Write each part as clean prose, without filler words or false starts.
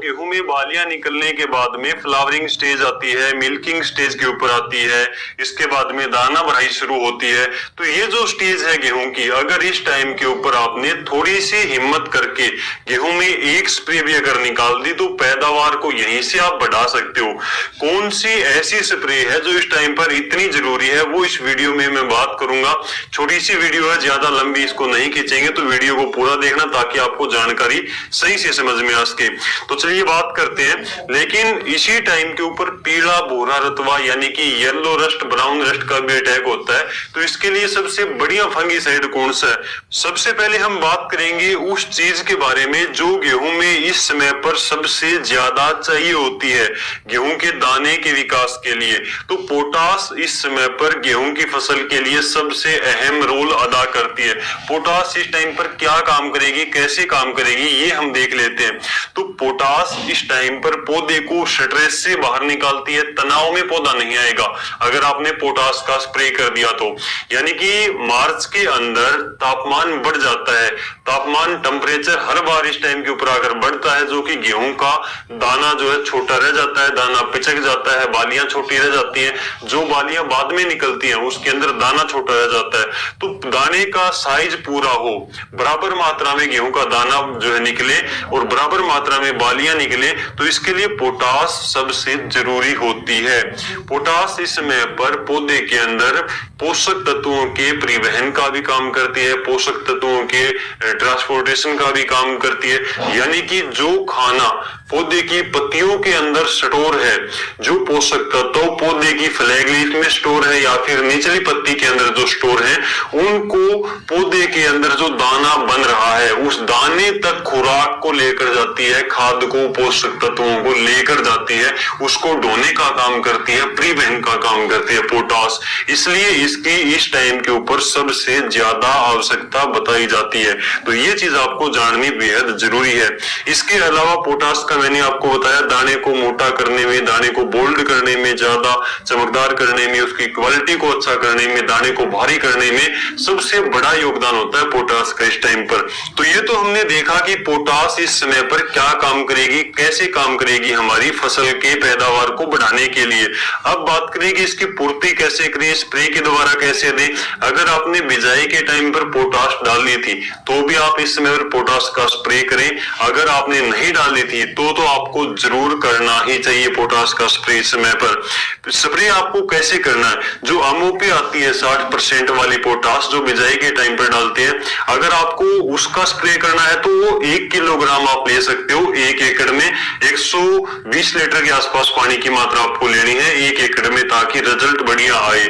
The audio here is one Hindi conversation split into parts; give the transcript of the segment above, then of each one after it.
गेहूं में बालियां निकलने के बाद में फ्लावरिंग स्टेज आती है, मिल्किंग स्टेज के ऊपर आती है, इसके बाद में दाना भराई शुरू होती है। तो ये जो स्टेज है गेहूं की, अगर इस टाइम के ऊपर आपने थोड़ी सी हिम्मत करके गेहूं में एक स्प्रे भी अगर निकाल दी तो पैदावार को यहीं से आप बढ़ा सकते हो। कौन सी ऐसी स्प्रे है जो इस टाइम पर इतनी जरूरी है, वो इस वीडियो में मैं बात करूंगा। छोटी सी वीडियो है, ज्यादा लंबी इसको नहीं खींचेंगे, तो वीडियो को पूरा देखना ताकि आपको जानकारी सही से समझ में आ सके। तो चलिए बात करते हैं। लेकिन इसी टाइम के ऊपर पीला भूरा रतवा यानी कि येलो रस्ट, ब्राउन रस्ट का भी अटैक होता है। तो इसके लिए सबसे बढ़िया फंगिसाइड कौन सा है? सबसे पहले हम बात करेंगे उस चीज के बारे में जो गेहूं में इस समय पर सबसे ज्यादा चाहिए होती है गेहूं के दाने के विकास के लिए। तो पोटास इस समय पर गेहूं की फसल के लिए सबसे अहम रोल अदा करती है। पोटास इस टाइम पर क्या काम करेगी, कैसे काम करेगी, ये हम देख लेते हैं। तो पोटास इस टाइम पर पौधे को स्ट्रेस से बाहर निकालती है, तनाव में पौधा नहीं आएगा अगर आपने पोटास का स्प्रे कर दिया तो। यानी कि मार्च के अंदर तापमान बढ़ जाता है, तापमान टेम्परेचर हर बार इस टाइम के ऊपर आकर बढ़ता है, जो कि गेहूं का दाना जो है छोटा रह जाता है, दाना पिचक जाता है, बालियां छोटी रह जाती हैं, जो बालियां बाद में निकलती हैं उसके अंदर दाना छोटा रह जाता है। तो दाने का साइज पूरा हो, बराबर मात्रा में गेहूं का दाना जो है निकले और बराबर मात्रा में बालियां निकले, तो इसके लिए पोटास सबसे जरूरी होती है। पोटास इस समय पर पौधे के अंदर पोषक तत्वों के परिवहन का भी काम करती है, पोषक तत्वों के ट्रांसपोर्टेशन का भी काम करती है। यानी कि जो खाना पौधे की पत्तियों के अंदर स्टोर है, जो पोषक तत्व पौधे की फ्लैग लीफ में स्टोर है या फिर निचली पत्ती के अंदर जो स्टोर है, उनको पौधे के अंदर जो दाना बन रहा है उस दाने तक खुराक को लेकर जाती है, खाद को, पोषक तत्वों को लेकर जाती है, उसको ढोने का काम करती है, परिवहन का काम करती है पोटास। इसलिए इसकी इस टाइम के ऊपर सबसे ज्यादा आवश्यकता बताई जाती है। तो ये चीज आपको जाननी बेहद जरूरी है। इसके अलावा पोटास का मैंने आपको बताया दाने को मोटा करने में, दाने को बोल्ड करने में, ज्यादा चमकदार करने में, उसकी क्वालिटी को अच्छा करने में, दाने को भारी करने में सबसे बड़ा योगदान होता है पोटास का इस टाइम पर। तो ये तो हमने देखा कि पोटास इस समय पर क्या काम करेगी, कैसे काम करेगी हमारी फसल के पैदावार को बढ़ाने के लिए। अब बात करेंगे इसकी पूर्ति कैसे करें, स्प्रे के द्वारा कैसे दें। अगर आपने बिजाई के टाइम पर पोटास डाल दी थी तो भी आप इस समय पर पोटास का स्प्रे करें। अगर आपने नहीं डाली थी तो आपको जरूर करना ही चाहिए पोटास का स्प्रे इस समय पर। स्प्रे आपको कैसे करना है? जो एमओपी आती है 60% वाली पोटास जो बिजाई के टाइम पर डालते हैं, अगर आपको उसका स्प्रे करना है तो वो 1 किलोग्राम आप ले सकते हो। 1 एकड़ में 120 लीटर के आसपास पानी की मात्रा आपको लेनी है 1 एकड़ में, ताकि रिजल्ट बढ़िया आए।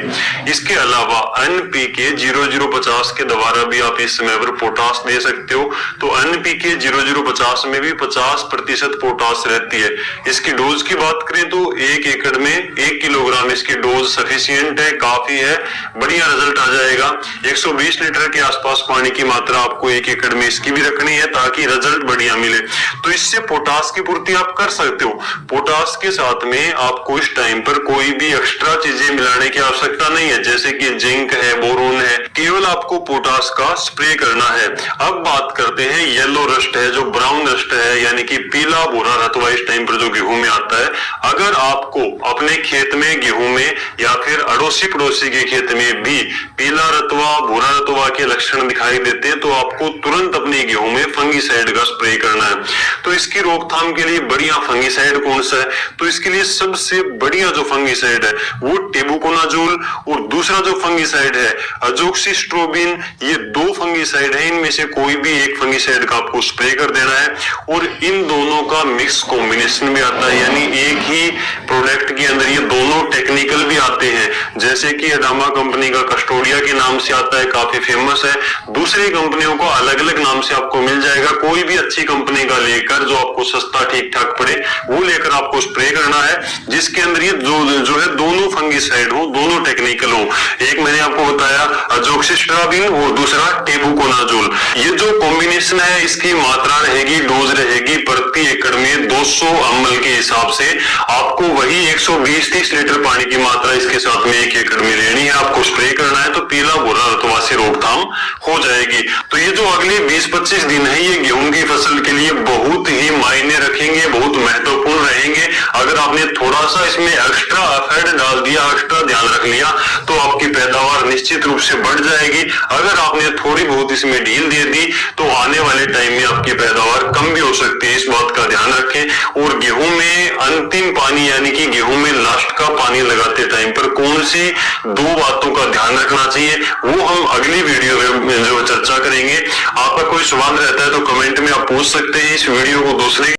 इसके अलावा एनपीके 0050 के द्वारा भी आप इस समय पर पोटास दे सकते हो। तो एनपीके 0050 में भी 50% पोटास रहती है। इसकी डोज की बात करें तो 1 एकड़ में 1 किलोग्राम इसकी डोज सफिशिएंट है, काफी है, बढ़िया रिजल्ट आ जाएगा। 120 लीटर के आसपास पानी की मात्रा आपको 1 एकड़ में इसकी भी रखनी है ताकि रिजल्ट बढ़िया मिले। तो इससे पोटास की पूर्ति आप कर सकते हो। पोटास के साथ में आपको इस टाइम पर कोई भी एक्स्ट्रा चीजें मिलाने की आवश्यकता नहीं है, जैसे कि जिंक है, बोरोन है, केवल आपको पोटास का स्प्रे करना है। अब बात करते हैं येलो रस्ट है, जो ब्राउन रस्ट है, यानी कि पीला भूरा रतवा इस टाइम पर जो गेहूं में आता है। अगर आपको अपने खेत में गेहूं में या फिर अड़ोसी पड़ोसी के खेत में भी पीला रतवा, भूरा रतवा के लक्षण दिखाई देते हैं तो आपको तुरंत अपने गेहूं में फंगिसाइड का स्प्रे करना है। तो इसकी रोकथाम के लिए बढ़िया फंगिसाइड कौन सा है? तो इसके लिए सबसे बढ़िया जो फंगिसाइड है वो टेबुकोनाजोल, और दूसरा जो फंगिसाइड है अजोक्सिस्ट्रोबिन। ये 2 फंगिसाइड है, इनमें से कोई भी एक फंगिसाइड का आपको स्प्रे कर देना है। और इन दोनों का मिक्स कॉम्बिनेशन भी आता है, यानी एक ही प्रोडक्ट के अंदर ये दोनों टेक्निकल भी आते हैं। जैसे कि अडामा कंपनी का कस्टोडिया के नाम से आता है, काफी फेमस है। दूसरी कंपनियों को अलग अलग नाम से आपको मिल जाएगा। कोई भी अच्छी कंपनी का लेकर जो आपको सस्ता ठीक ठाक पड़े वो लेकर आपको स्प्रे करना है, जिसके अंदर ये जो है दोनों फंगिसाइड हो, दोनों टेक्निकल हो। एक मैंने आपको बताया अजोक्सिस्ट्रोबिन और दूसरा टेबुकोनाजोल। ये जो कॉम्बिनेशन है इसकी मात्रा रहेगी, डोज रहेगी प्रति एकड़ में 2 200 ml के हिसाब से आपको वही 120-30 लीटर पानी की मात्रा इसके साथ में 1 एकड़ में लेनी है। आपको स्प्रे करना है तो पीला भूरा रतुआ से रोकथाम हो जाएगी। तो ये जो अगले 20-25 दिन है ये गेहूं की फसल के लिए बहुत ही मायने रखेंगे, बहुत महत्वपूर्ण रहेंगे। अगर आपने थोड़ा सा इसमें एक्स्ट्रा एफर्ट डाल दिया, एक्स्ट्रा ध्यान रख लिया तो आपकी पैदावार निश्चित रूप से बढ़ जाएगी। अगर आपने थोड़ी बहुत इसमें ढील दे दी तो आने वाले टाइम में आपकी पैदावार कम भी हो सकती है। इस बात का ध्यान रखें। और गेहूं में अंतिम पानी यानी कि गेहूं में लास्ट का पानी लगाते टाइम पर कौन सी 2 बातों का ध्यान रखना चाहिए वो हम अगली वीडियो में जो चर्चा करेंगे। आपका कोई सवाल रहता है तो कमेंट में आप पूछ सकते हैं। इस वीडियो को दूसरे